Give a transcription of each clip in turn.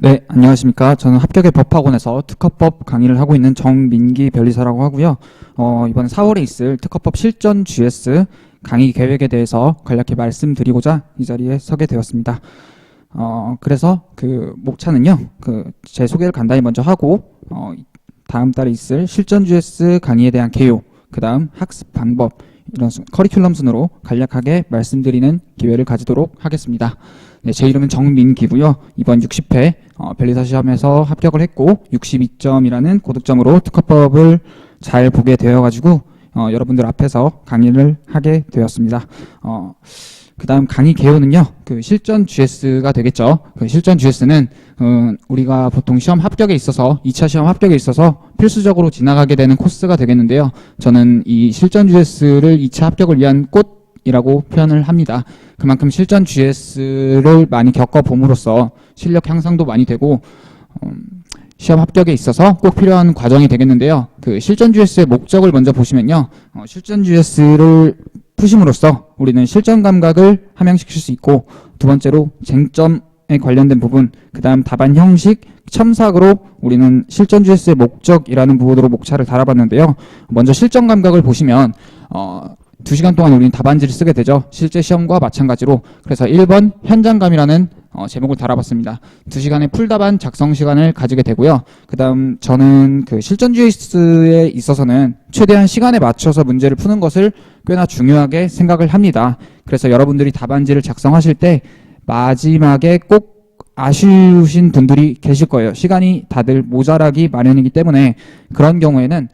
네, 안녕하십니까. 저는 합격의 법학원에서 특허법 강의를 하고 있는 정민기 변리사라고 하고요. 이번 4월에 있을 특허법 실전 GS 강의 계획에 대해서 간략히 말씀드리고자 이 자리에 서게 되었습니다. 그래서 그 목차는요, 제 소개를 간단히 먼저 하고, 다음 달에 있을 실전 GS 강의에 대한 개요, 그 다음 학습 방법, 이런 커리큘럼 순으로 간략하게 말씀드리는 기회를 가지도록 하겠습니다. 네, 제 이름은 정민기고요. 이번 60회 변리사 시험에서 합격을 했고 62점이라는 고득점으로 특허법을 잘 보게 되어가지고 여러분들 앞에서 강의를 하게 되었습니다. 그 다음 강의 개요는요, 그 실전 GS가 되겠죠. 그 실전 GS는 우리가 보통 시험 합격에 있어서 2차 시험 합격에 있어서 필수적으로 지나가게 되는 코스가 되겠는데요. 저는 이 실전 GS를 2차 합격을 위한 꽃이라고 표현을 합니다. 그만큼 실전 GS를 많이 겪어봄으로써 실력 향상도 많이 되고 시험 합격에 있어서 꼭 필요한 과정이 되겠는데요. 그 실전 GS의 목적을 먼저 보시면요. 실전 GS를 푸심으로써 우리는 실전 감각을 함양시킬 수 있고, 두 번째로 쟁점에 관련된 부분, 그 다음 답안 형식, 첨삭으로 우리는 실전 GS의 목적이라는 부분으로 목차를 달아봤는데요. 먼저 실전 감각을 보시면 2시간 동안 우리는 답안지를 쓰게 되죠. 실제 시험과 마찬가지로. 그래서 1번 현장감이라는 제목을 달아봤습니다. 2시간의 풀답안 작성 시간을 가지게 되고요. 그 다음 저는 그 실전 GS에 있어서는 최대한 시간에 맞춰서 문제를 푸는 것을 꽤나 중요하게 생각을 합니다. 그래서 여러분들이 답안지를 작성하실 때 마지막에 꼭 아쉬우신 분들이 계실 거예요. 시간이 다들 모자라기 마련이기 때문에 그런 경우에는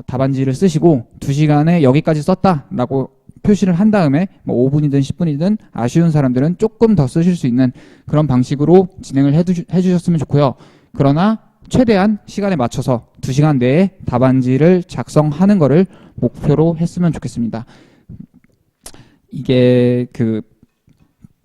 답안지를 쓰시고 2시간에 여기까지 썼다라고 표시를 한 다음에 뭐 5분이든 10분이든 아쉬운 사람들은 조금 더 쓰실 수 있는 그런 방식으로 진행을 해주셨으면 좋고요. 그러나 최대한 시간에 맞춰서 2시간 내에 답안지를 작성하는 거를 목표로 했으면 좋겠습니다. 이게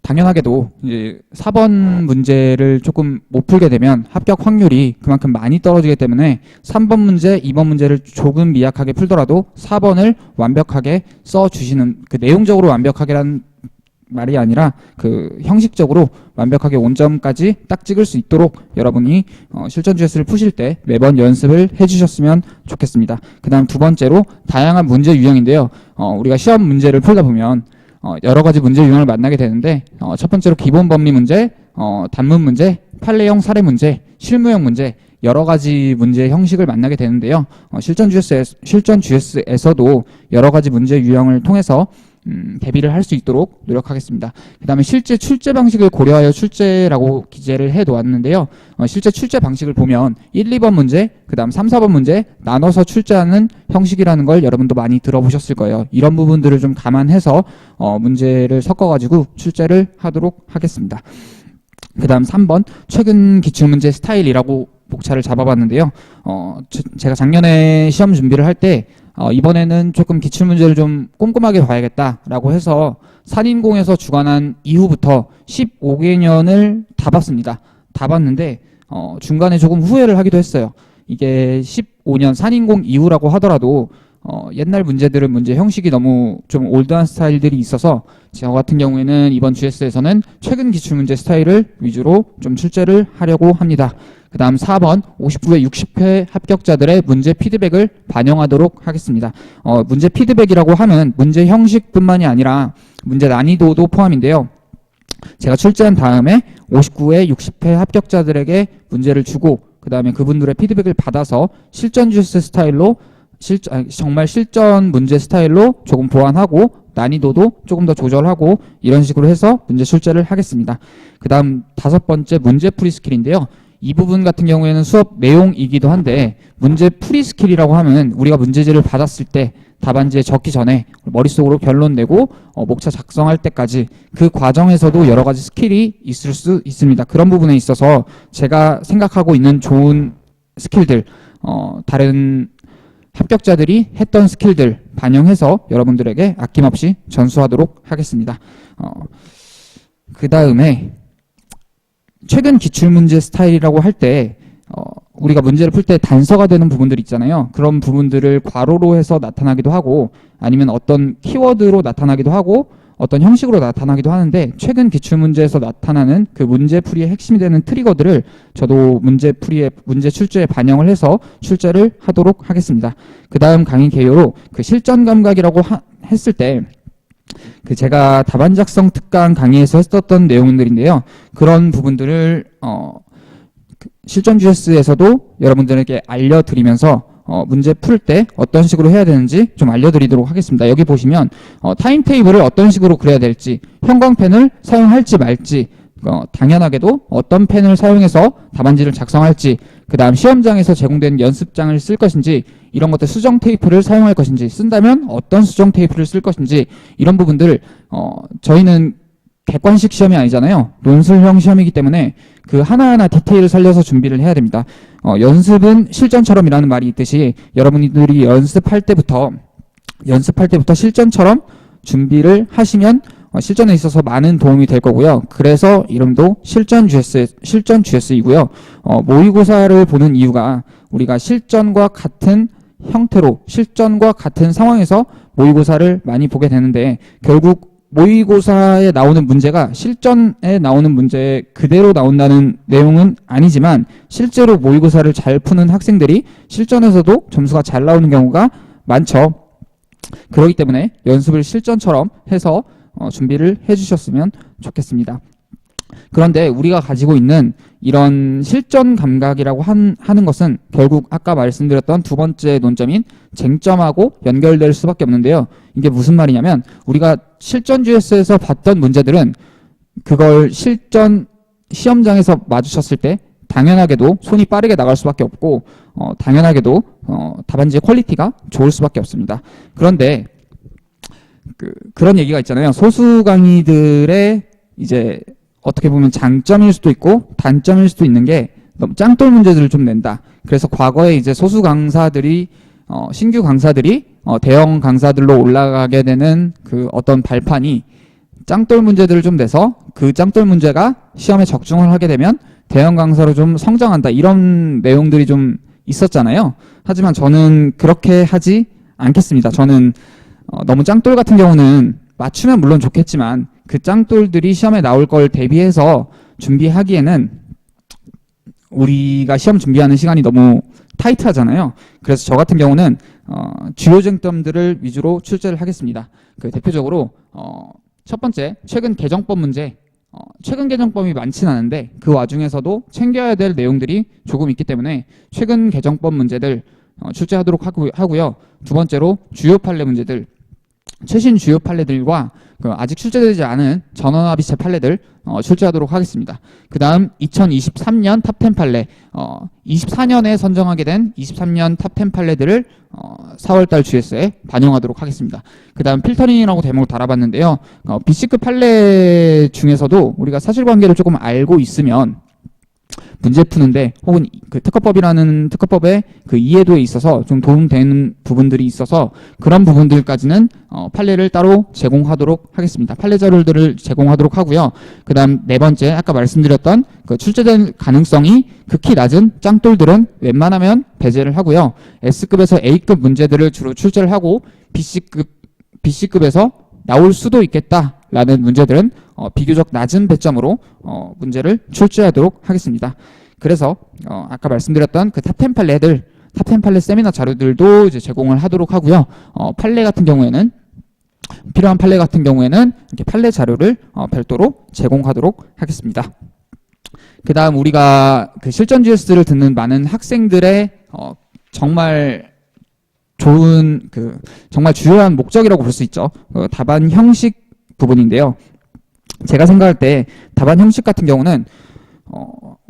당연하게도 이제 4번 문제를 조금 못 풀게 되면 합격 확률이 그만큼 많이 떨어지기 때문에 3번 문제, 2번 문제를 조금 미약하게 풀더라도 4번을 완벽하게 써주시는, 그 내용적으로 완벽하게란 말이 아니라 그 형식적으로 완벽하게 5점까지 딱 찍을 수 있도록 여러분이 실전 GS를 푸실 때 매번 연습을 해주셨으면 좋겠습니다. 그 다음 두 번째로 다양한 문제 유형인데요. 우리가 시험 문제를 풀다 보면 여러 가지 문제 유형을 만나게 되는데, 첫 번째로 기본 법리 문제, 단문 문제, 판례형 사례 문제, 실무형 문제, 여러 가지 문제 형식을 만나게 되는데요. 실전 GS에서도 여러 가지 문제 유형을 통해서 대비를 할 수 있도록 노력하겠습니다. 그 다음에 실제 출제 방식을 고려하여 출제라고 기재를 해 놓았는데요. 실제 출제 방식을 보면 1, 2번 문제, 그 다음 3, 4번 문제 나눠서 출제하는 형식이라는 걸 여러분도 많이 들어보셨을 거예요. 이런 부분들을 좀 감안해서 문제를 섞어가지고 출제를 하도록 하겠습니다. 그 다음 3번 최근 기출문제 스타일이라고 목차를 잡아봤는데요. 제가 작년에 시험 준비를 할 때 이번에는 조금 기출문제를 좀 꼼꼼하게 봐야겠다라고 해서 산인공에서 주관한 이후부터 15개년을 다 봤습니다. 다 봤는데 중간에 조금 후회를 하기도 했어요. 이게 15년 산인공 이후라고 하더라도 옛날 문제들은 문제 형식이 너무 좀 올드한 스타일들이 있어서 저 같은 경우에는 이번 GS에서는 최근 기출문제 스타일을 위주로 좀 출제를 하려고 합니다. 그 다음 4번 59회 60회 합격자들의 문제 피드백을 반영하도록 하겠습니다. 문제 피드백이라고 하면 문제 형식뿐만이 아니라 문제 난이도도 포함인데요. 제가 출제한 다음에 59회 60회 합격자들에게 문제를 주고 그 다음에 그분들의 피드백을 받아서 실전 GS 스타일로 정말 실전 문제 스타일로 조금 보완하고 난이도도 조금 더 조절하고 이런 식으로 해서 문제 출제를 하겠습니다. 그 다음 5번째 문제풀이 스킬인데요. 이 부분 같은 경우에는 수업 내용이기도 한데 문제 풀이 스킬이라고 하면 우리가 문제지를 받았을 때 답안지에 적기 전에 머릿속으로 결론 내고 목차 작성할 때까지 그 과정에서도 여러 가지 스킬이 있을 수 있습니다. 그런 부분에 있어서 제가 생각하고 있는 좋은 스킬들, 다른 합격자들이 했던 스킬들 반영해서 여러분들에게 아낌없이 전수하도록 하겠습니다. 그 다음에 최근 기출문제 스타일이라고 할 때 우리가 문제를 풀 때 단서가 되는 부분들이 있잖아요. 그런 부분들을 괄호로 해서 나타나기도 하고 아니면 어떤 키워드로 나타나기도 하고 어떤 형식으로 나타나기도 하는데 최근 기출문제에서 나타나는 그 문제풀이의 핵심이 되는 트리거들을 저도 문제풀이의 문제 출제에 반영을 해서 출제를 하도록 하겠습니다. 그 다음 강의 개요로 그 실전 감각이라고 했을 때 그 제가 답안 작성 특강 강의에서 했었던 내용들인데요. 그런 부분들을 실전 GS에서도 여러분들에게 알려드리면서 문제 풀 때 어떤 식으로 해야 되는지 좀 알려드리도록 하겠습니다. 여기 보시면 타임테이블을 어떤 식으로 그려야 될지, 형광펜을 사용할지 말지, 당연하게도 어떤 펜을 사용해서 답안지를 작성할지, 그 다음 시험장에서 제공된 연습장을 쓸 것인지, 이런 것들 수정 테이프를 사용할 것인지, 쓴다면 어떤 수정 테이프를 쓸 것인지, 이런 부분들 저희는 객관식 시험이 아니잖아요. 논술형 시험이기 때문에 그 하나하나 디테일을 살려서 준비를 해야 됩니다. 연습은 실전처럼이라는 말이 있듯이 여러분들이 연습할 때부터 실전처럼 준비를 하시면 실전에 있어서 많은 도움이 될 거고요. 그래서 이름도 실전 GS이고요. 모의고사를 보는 이유가 우리가 실전과 같은 형태로, 실전과 같은 상황에서 모의고사를 많이 보게 되는데, 결국 모의고사에 나오는 문제가 실전에 나오는 문제 그대로 나온다는 내용은 아니지만, 실제로 모의고사를 잘 푸는 학생들이 실전에서도 점수가 잘 나오는 경우가 많죠. 그렇기 때문에 연습을 실전처럼 해서 준비를 해주셨으면 좋겠습니다. 그런데 우리가 가지고 있는 이런 실전 감각이라고 하는 것은 결국 아까 말씀드렸던 두 번째 논점인 쟁점하고 연결될 수밖에 없는데요. 이게 무슨 말이냐면, 우리가 실전 GS에서 봤던 문제들은 그걸 실전 시험장에서 마주쳤을 때 당연하게도 손이 빠르게 나갈 수밖에 없고, 당연하게도 답안지의 퀄리티가 좋을 수밖에 없습니다. 그런데 그런 얘기가 있잖아요. 소수 강의들의 이제 어떻게 보면 장점일 수도 있고 단점일 수도 있는 게 너무 짱돌 문제들을 좀 낸다. 그래서 과거에 이제 소수 강사들이 신규 강사들이 대형 강사들로 올라가게 되는 그 어떤 발판이 짱돌 문제들을 좀 내서 그 짱돌 문제가 시험에 적중을 하게 되면 대형 강사로 좀 성장한다, 이런 내용들이 좀 있었잖아요. 하지만 저는 그렇게 하지 않겠습니다. 저는 너무 짱돌 같은 경우는 맞추면 물론 좋겠지만 그 짱돌들이 시험에 나올 걸 대비해서 준비하기에는 우리가 시험 준비하는 시간이 너무 타이트하잖아요. 그래서 저 같은 경우는 주요 쟁점들을 위주로 출제를 하겠습니다. 그 대표적으로 첫 번째, 최근 개정법 문제. 최근 개정법이 많지는 않은데 그 와중에서도 챙겨야 될 내용들이 조금 있기 때문에 최근 개정법 문제들 출제하도록 하고요. 두 번째로 주요 판례 문제들, 최신 주요 판례들과 아직 출제되지 않은 전원합의체 판례들 출제하도록 하겠습니다. 그 다음 2023년 탑10 판례, 24년에 선정하게 된 23년 탑10 판례들을 4월달 GS에 반영하도록 하겠습니다. 그 다음 필터링이라고 대목을 달아봤는데요. BC급 판례 중에서도 우리가 사실관계를 조금 알고 있으면 문제 푸는데, 혹은 그 특허법이라는 특허법의 그 이해도에 있어서 좀 도움되는 부분들이 있어서 그런 부분들까지는 판례를 따로 제공하도록 하겠습니다. 판례 자료들을 제공하도록 하고요. 그 다음 네 번째, 아까 말씀드렸던 그 출제될 가능성이 극히 낮은 짱돌들은 웬만하면 배제를 하고요. S급에서 A급 문제들을 주로 출제를 하고, BC급에서 나올 수도 있겠다라는 문제들은 비교적 낮은 배점으로 문제를 출제하도록 하겠습니다. 그래서 아까 말씀드렸던 그 탑10 판례들, 탑10 판례 세미나 자료들도 이제 제공을 하도록 하고요. 판례 같은 경우에는, 필요한 판례 같은 경우에는 이렇게 판례 자료를 별도로 제공하도록 하겠습니다. 그 다음 우리가 그 실전 GS를 듣는 많은 학생들의 정말 좋은 정말 주요한 목적이라고 볼 수 있죠. 답안 형식 부분인데요. 제가 생각할 때 답안 형식 같은 경우는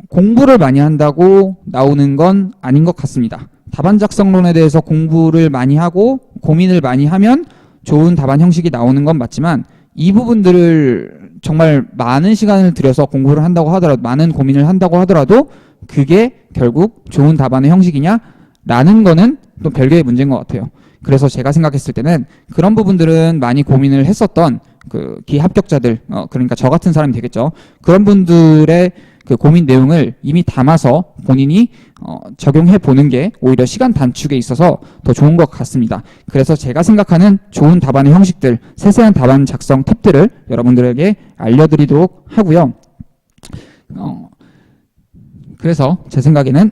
공부를 많이 한다고 나오는 건 아닌 것 같습니다. 답안 작성론에 대해서 공부를 많이 하고 고민을 많이 하면 좋은 답안 형식이 나오는 건 맞지만, 이 부분들을 정말 많은 시간을 들여서 공부를 한다고 하더라도, 많은 고민을 한다고 하더라도 그게 결국 좋은 답안의 형식이냐? 라는 거는 또 별개의 문제인 것 같아요. 그래서 제가 생각했을 때는 그런 부분들은 많이 고민을 했었던 그 기합격자들, 그러니까 저 같은 사람이 되겠죠. 그런 분들의 그 고민 내용을 이미 담아서 본인이 적용해 보는 게 오히려 시간 단축에 있어서 더 좋은 것 같습니다. 그래서 제가 생각하는 좋은 답안의 형식들, 세세한 답안 작성 팁들을 여러분들에게 알려드리도록 하고요. 그래서 제 생각에는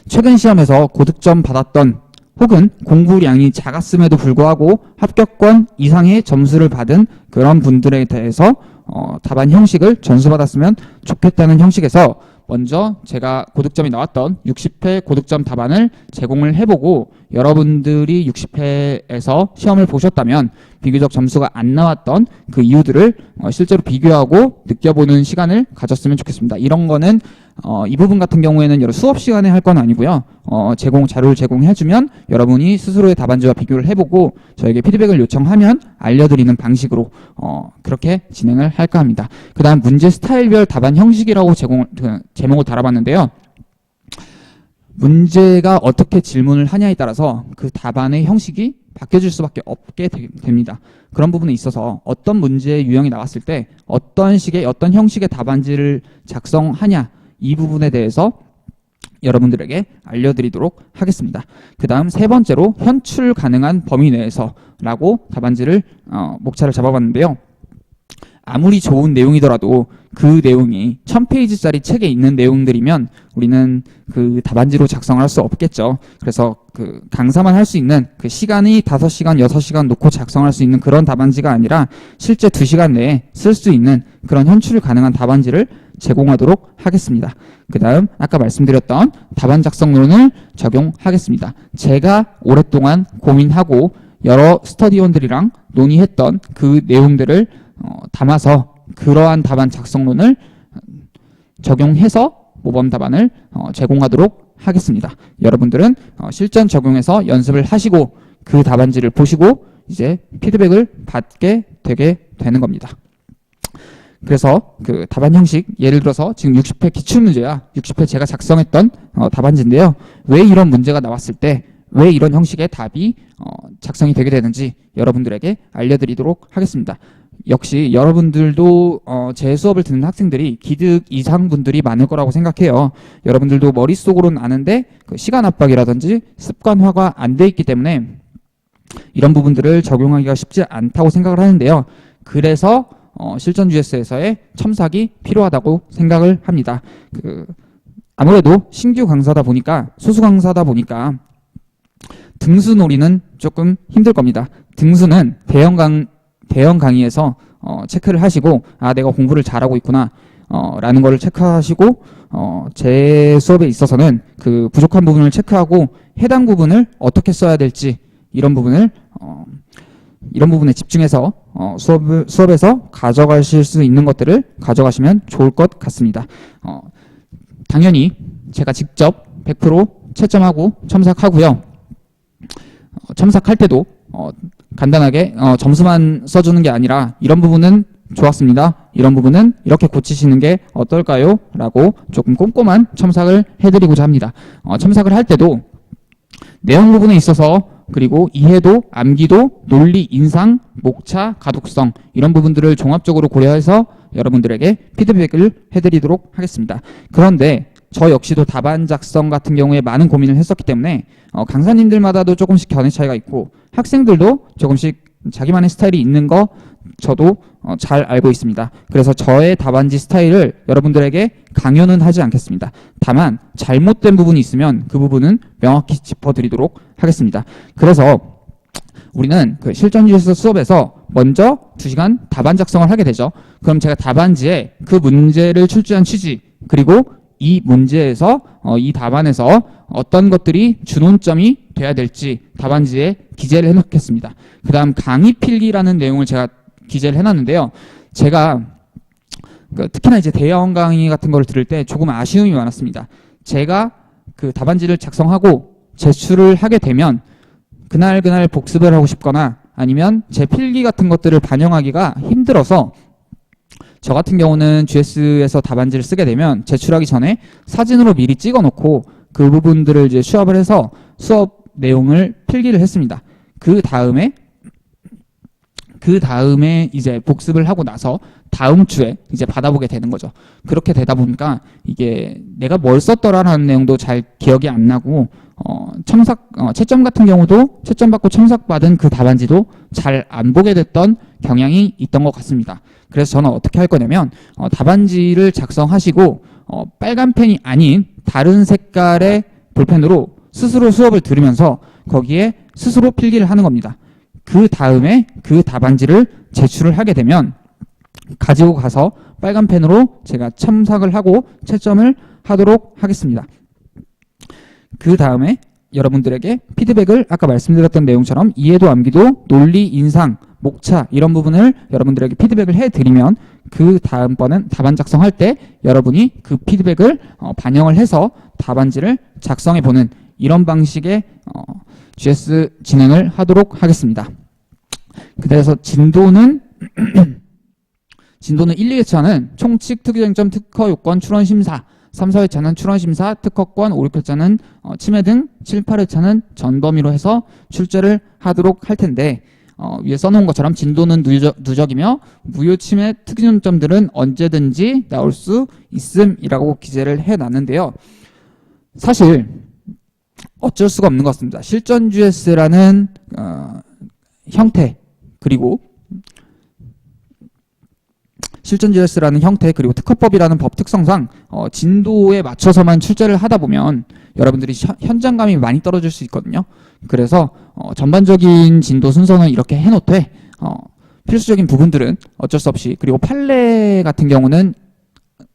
최근 시험에서 고득점 받았던 혹은 공부량이 작았음에도 불구하고 합격권 이상의 점수를 받은 그런 분들에 대해서 답안 형식을 전수받았으면 좋겠다는 형식에서 먼저 제가 고득점이 나왔던 60회 고득점 답안을 제공을 해보고 여러분들이 60회에서 시험을 보셨다면 비교적 점수가 안 나왔던 그 이유들을 실제로 비교하고 느껴보는 시간을 가졌으면 좋겠습니다. 이런 거는 이 부분 같은 경우에는 여러 수업 시간에 할 건 아니고요. 자료를 제공해주면 여러분이 스스로의 답안지와 비교를 해보고 저에게 피드백을 요청하면 알려드리는 방식으로 그렇게 진행을 할까 합니다. 그 다음 문제 스타일별 답안 형식이라고 제목을 달아봤는데요. 문제가 어떻게 질문을 하냐에 따라서 그 답안의 형식이 바뀌어질 수밖에 없게 됩니다. 그런 부분에 있어서 어떤 문제 유형이 나왔을 때 어떤 형식의 답안지를 작성하냐 이 부분에 대해서 여러분들에게 알려드리도록 하겠습니다. 그 다음 세 번째로 현출 가능한 범위 내에서 라고 답안지를 목차를 잡아봤는데요. 아무리 좋은 내용이더라도 그 내용이 1000페이지짜리 책에 있는 내용들이면 우리는 그 답안지로 작성을 할 수 없겠죠. 그래서 그 강사만 할 수 있는 그 시간이 5시간, 6시간 놓고 작성할 수 있는 그런 답안지가 아니라 실제 2시간 내에 쓸 수 있는 그런 현출 가능한 답안지를 제공하도록 하겠습니다. 그 다음 아까 말씀드렸던 답안 작성론을 적용하겠습니다. 제가 오랫동안 고민하고 여러 스터디원들이랑 논의했던 그 내용들을 담아서 그러한 답안 작성론을 적용해서 모범 답안을 제공하도록 하겠습니다. 여러분들은 실전 적용해서 연습을 하시고 그 답안지를 보시고 이제 피드백을 받게 되게 되는 겁니다. 그래서 그 답안 형식, 예를 들어서 지금 60회 기출문제야. 60회 제가 작성했던 답안지인데요. 왜 이런 문제가 나왔을 때 왜 이런 형식의 답이 작성이 되게 되는지 여러분들에게 알려드리도록 하겠습니다. 역시 여러분들도 제 수업을 듣는 학생들이 기득 이상 분들이 많을 거라고 생각해요. 여러분들도 머릿속으로는 아는데 그 시간 압박이라든지 습관화가 안 돼 있기 때문에 이런 부분들을 적용하기가 쉽지 않다고 생각을 하는데요. 그래서 실전 GS에서의 첨삭이 필요하다고 생각을 합니다. 아무래도 신규 강사다 보니까 소수 강사다 보니까 등수놀이는 조금 힘들 겁니다. 등수는 대형 강의에서 체크를 하시고 내가 공부를 잘하고 있구나 라는 거를 체크하시고 제 수업에 있어서는 그 부족한 부분을 체크하고 해당 부분을 어떻게 써야 될지 이런 부분에 집중해서 수업에서 가져가실 수 있는 것들을 가져가시면 좋을 것 같습니다. 당연히 제가 직접 100% 채점하고 첨삭하고요. 첨삭할 때도 간단하게 점수만 써주는 게 아니라 이런 부분은 좋았습니다. 이런 부분은 이렇게 고치시는 게 어떨까요? 라고 조금 꼼꼼한 첨삭을 해드리고자 합니다. 첨삭을 할 때도 내용 부분에 있어서 그리고 이해도, 암기도, 논리, 인상, 목차, 가독성 이런 부분들을 종합적으로 고려해서 여러분들에게 피드백을 해드리도록 하겠습니다. 그런데 저 역시도 답안 작성 같은 경우에 많은 고민을 했었기 때문에 강사님들마다도 조금씩 견해 차이가 있고 학생들도 조금씩 자기만의 스타일이 있는 거 저도 잘 알고 있습니다. 그래서 저의 답안지 스타일을 여러분들에게 강요는 하지 않겠습니다. 다만 잘못된 부분이 있으면 그 부분은 명확히 짚어드리도록 하겠습니다. 그래서 우리는 그 실전지에서 수업에서 먼저 2시간 답안 작성을 하게 되죠. 그럼 제가 답안지에 그 문제를 출제한 취지 그리고 이 문제에서 이 답안에서 어떤 것들이 준원점이 돼야 될지 답안지에 기재를 해놓겠습니다. 그 다음 강의 필기라는 내용을 제가 기재를 해놨는데요. 제가 특히나 이제 대형 강의 같은 걸 들을 때 조금 아쉬움이 많았습니다. 제가 그 답안지를 작성하고 제출을 하게 되면 그날 복습을 하고 싶거나 아니면 제 필기 같은 것들을 반영하기가 힘들어서 저 같은 경우는 GS에서 답안지를 쓰게 되면 제출하기 전에 사진으로 미리 찍어 놓고 그 부분들을 이제 수합을 해서 수업 내용을 필기를 했습니다. 그 다음에 그 다음에 이제 복습을 하고 나서 다음 주에 이제 받아보게 되는 거죠. 그렇게 되다 보니까 이게 내가 뭘 썼더라라는 내용도 잘 기억이 안 나고 채점 같은 경우도 채점 받고 첨삭받은 그 답안지도 잘 안 보게 됐던 경향이 있던 것 같습니다. 그래서 저는 어떻게 할 거냐면 답안지를 작성하시고 빨간 펜이 아닌 다른 색깔의 볼펜으로 스스로 수업을 들으면서 거기에 스스로 필기를 하는 겁니다. 그 다음에 그 답안지를 제출을 하게 되면 가지고 가서 빨간 펜으로 제가 첨삭을 하고 채점을 하도록 하겠습니다. 그 다음에 여러분들에게 피드백을 아까 말씀드렸던 내용처럼 이해도 암기도 논리 인상 목차 이런 부분을 여러분들에게 피드백을 해드리면 그 다음번은 답안 작성할 때 여러분이 그 피드백을 반영을 해서 답안지를 작성해보는 이런 방식의 GS 진행을 하도록 하겠습니다. 그래서 진도는 1, 2회차는 총칙, 특이쟁점, 특허 요건, 출원 심사, 3, 4회차는 출원 심사, 특허권, 5, 6회차는 침해 등, 7, 8회차는 전범위로 해서 출제를 하도록 할 텐데 위에 써놓은 것처럼 진도는 누적이며 무효 침해 특이점들은 언제든지 나올 수 있음이라고 기재를 해놨는데요. 사실 어쩔 수가 없는 것 같습니다. 실전 GS라는 형태 그리고 실전 GS라는 형태 그리고 특허법이라는 법 특성상 진도에 맞춰서만 출제를 하다 보면 여러분들이 현장감이 많이 떨어질 수 있거든요. 그래서 전반적인 진도 순서는 이렇게 해놓되 필수적인 부분들은 어쩔 수 없이 그리고 판례 같은 경우는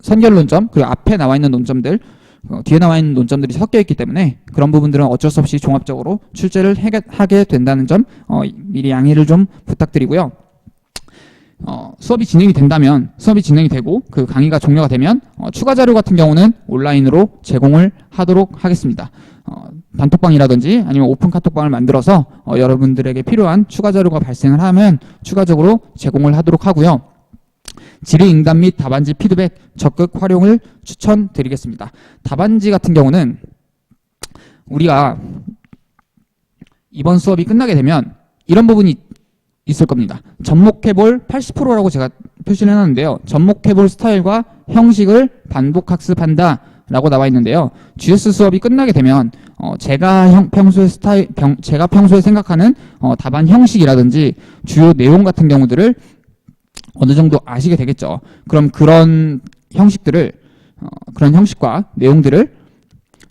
선결론점 그리고 앞에 나와 있는 논점들 뒤에 나와 있는 논점들이 섞여 있기 때문에 그런 부분들은 어쩔 수 없이 종합적으로 출제를 하게 된다는 점 미리 양해를 좀 부탁드리고요. 수업이 진행이 된다면 수업이 진행이 되고 그 강의가 종료가 되면 추가 자료 같은 경우는 온라인으로 제공을 하도록 하겠습니다. 단톡방이라든지 아니면 오픈 카톡방을 만들어서 여러분들에게 필요한 추가 자료가 발생을 하면 추가적으로 제공을 하도록 하고요. 질의응답 및 답안지 피드백 적극 활용을 추천드리겠습니다. 답안지 같은 경우는 우리가 이번 수업이 끝나게 되면 이런 부분이 있을 겁니다. 접목해볼 80%라고 제가 표시를 해놨는데요. 접목해볼 스타일과 형식을 반복학습한다 라고 나와 있는데요. GS 수업이 끝나게 되면 제가 평소에 생각하는 답안 형식이라든지 주요 내용 같은 경우들을 어느 정도 아시게 되겠죠. 그럼 그런 형식과 내용들을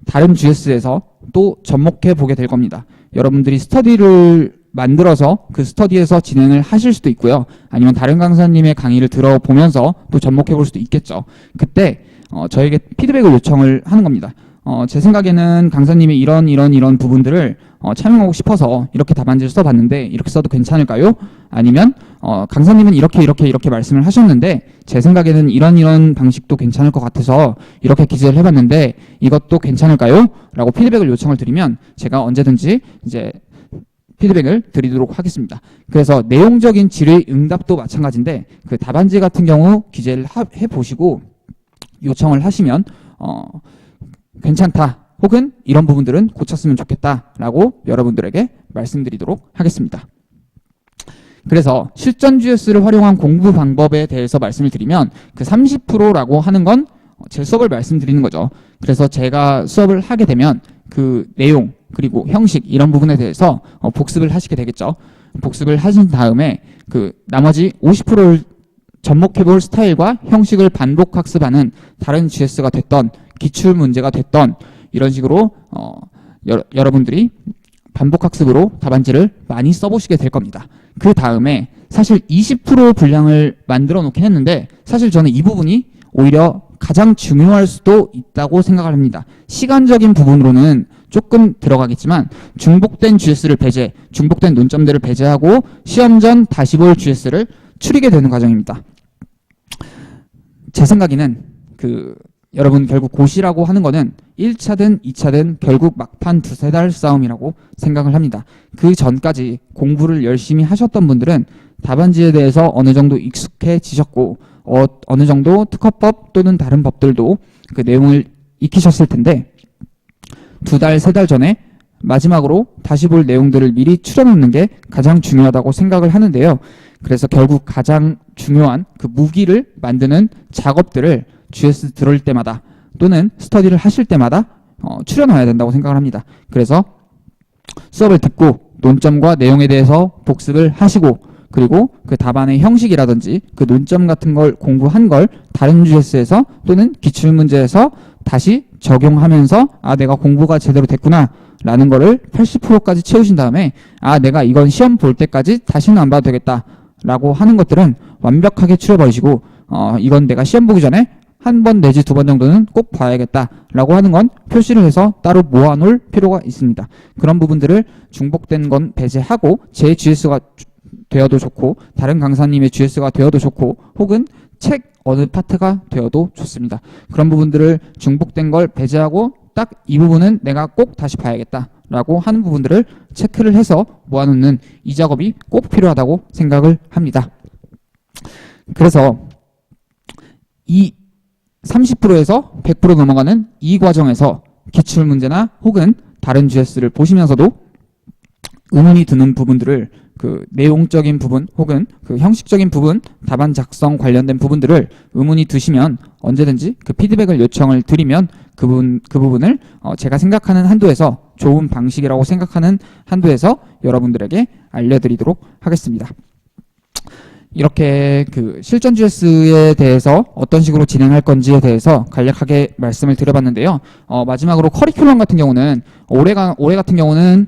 다른 GS에서 또 접목해 보게 될 겁니다. 여러분들이 스터디를 만들어서 그 스터디에서 진행을 하실 수도 있고요. 아니면 다른 강사님의 강의를 들어보면서 또 접목해 볼 수도 있겠죠. 그때 저에게 피드백을 요청을 하는 겁니다. 제 생각에는 강사님이 이런 부분들을 참여하고 싶어서 이렇게 답안지를 써봤는데 이렇게 써도 괜찮을까요? 아니면 강사님은 이렇게 말씀을 하셨는데 제 생각에는 이런 방식도 괜찮을 것 같아서 이렇게 기재를 해봤는데 이것도 괜찮을까요? 라고 피드백을 요청을 드리면 제가 언제든지 이제 피드백을 드리도록 하겠습니다. 그래서 내용적인 질의 응답도 마찬가지인데 그 답안지 같은 경우 기재를 해보시고 요청을 하시면 괜찮다 혹은 이런 부분들은 고쳤으면 좋겠다라고 여러분들에게 말씀드리도록 하겠습니다. 그래서 실전 GS를 활용한 공부 방법에 대해서 말씀을 드리면 그 30%라고 하는 건 제 수업을 말씀드리는 거죠. 그래서 제가 수업을 하게 되면 그 내용 그리고 형식 이런 부분에 대해서 복습을 하시게 되겠죠. 복습을 하신 다음에 그 나머지 50%를 접목해볼 스타일과 형식을 반복학습하는 다른 GS가 됐던 기출 문제가 됐던 이런 식으로 여러분들이 반복학습으로 답안지를 많이 써보시게 될 겁니다. 그 다음에 사실 20% 분량을 만들어 놓긴 했는데 사실 저는 이 부분이 오히려 가장 중요할 수도 있다고 생각을 합니다. 시간적인 부분으로는 조금 들어가겠지만 중복된 GS를 중복된 논점들을 배제하고 시험 전 다시 볼 GS를 추리게 되는 과정입니다. 제 생각에는 여러분 결국 고시라고 하는 거는 1차든 2차든 결국 막판 두세 달 싸움이라고 생각을 합니다. 그 전까지 공부를 열심히 하셨던 분들은 답안지에 대해서 어느 정도 익숙해지셨고 어느 정도 특허법 또는 다른 법들도 그 내용을 익히셨을 텐데 2달, 3달 전에 마지막으로 다시 볼 내용들을 미리 추려놓는 게 가장 중요하다고 생각을 하는데요. 그래서 결국 가장 중요한 그 무기를 만드는 작업들을 GS 들어올 때마다 또는 스터디를 하실 때마다 추려놔야 된다고 생각을 합니다. 그래서 수업을 듣고 논점과 내용에 대해서 복습을 하시고, 그리고 그 답안의 형식이라든지 그 논점 같은 걸 공부한 걸 다른 GS에서 또는 기출문제에서 다시 적용하면서 내가 공부가 제대로 됐구나 라는 거를 80%까지 채우신 다음에 내가 이건 시험 볼 때까지 다시는 안 봐도 되겠다 라고 하는 것들은 완벽하게 추려버리시고 이건 내가 시험 보기 전에 한 번 내지 두 번 정도는 꼭 봐야겠다 라고 하는 건 표시를 해서 따로 모아놓을 필요가 있습니다. 그런 부분들을 중복된 건 배제하고 제 GS가 되어도 좋고 다른 강사님의 GS가 되어도 좋고 혹은 책 어느 파트가 되어도 좋습니다. 그런 부분들을 중복된 걸 배제하고 딱 이 부분은 내가 꼭 다시 봐야겠다 라고 하는 부분들을 체크를 해서 모아놓는 이 작업이 꼭 필요하다고 생각을 합니다. 그래서 이 30%에서 100% 넘어가는 이 과정에서 기출문제나 혹은 다른 GS를 보시면서도 의문이 드는 부분들을 그 내용적인 부분 혹은 그 형식적인 부분, 답안 작성 관련된 부분들을 의문이 드시면 언제든지 그 피드백을 요청을 드리면 그 부분을 제가 생각하는 한도에서 좋은 방식이라고 생각하는 한도에서 여러분들에게 알려드리도록 하겠습니다. 이렇게 그 실전 GS에 대해서 어떤 식으로 진행할 건지에 대해서 간략하게 말씀을 드려봤는데요. 마지막으로 커리큘럼 같은 경우는 올해 같은 경우는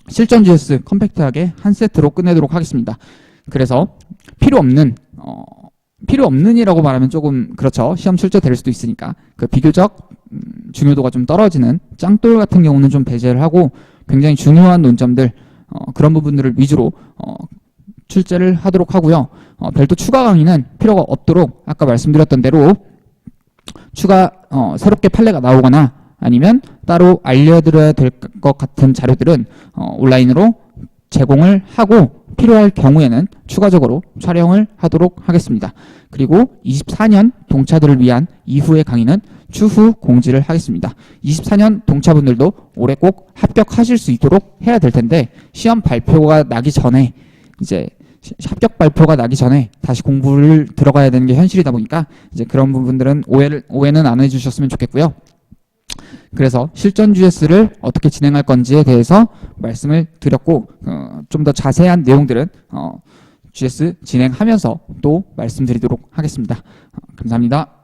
실전 GS 컴팩트하게 한 세트로 끝내도록 하겠습니다. 그래서 필요 없는이라고 말하면 조금 그렇죠. 시험 출제될 수도 있으니까 그 비교적 중요도가 좀 떨어지는 짱돌 같은 경우는 좀 배제를 하고 굉장히 중요한 논점들 그런 부분들을 위주로 출제를 하도록 하고요. 별도 추가 강의는 필요가 없도록 아까 말씀드렸던 대로 새롭게 판례가 나오거나 아니면 따로 알려드려야 될 것 같은 자료들은 온라인으로 제공을 하고 필요할 경우에는 추가적으로 촬영을 하도록 하겠습니다. 그리고 24년 동차들을 위한 이후의 강의는 추후 공지를 하겠습니다. 24년 동차분들도 올해 꼭 합격하실 수 있도록 해야 될 텐데 시험 발표가 나기 전에 이제 합격 발표가 나기 전에 다시 공부를 들어가야 되는 게 현실이다 보니까 이제 그런 부분들은 오해는 안 해주셨으면 좋겠고요. 그래서 실전 GS를 어떻게 진행할 건지에 대해서 말씀을 드렸고 좀 더 자세한 내용들은 GS 진행하면서 또 말씀드리도록 하겠습니다. 감사합니다.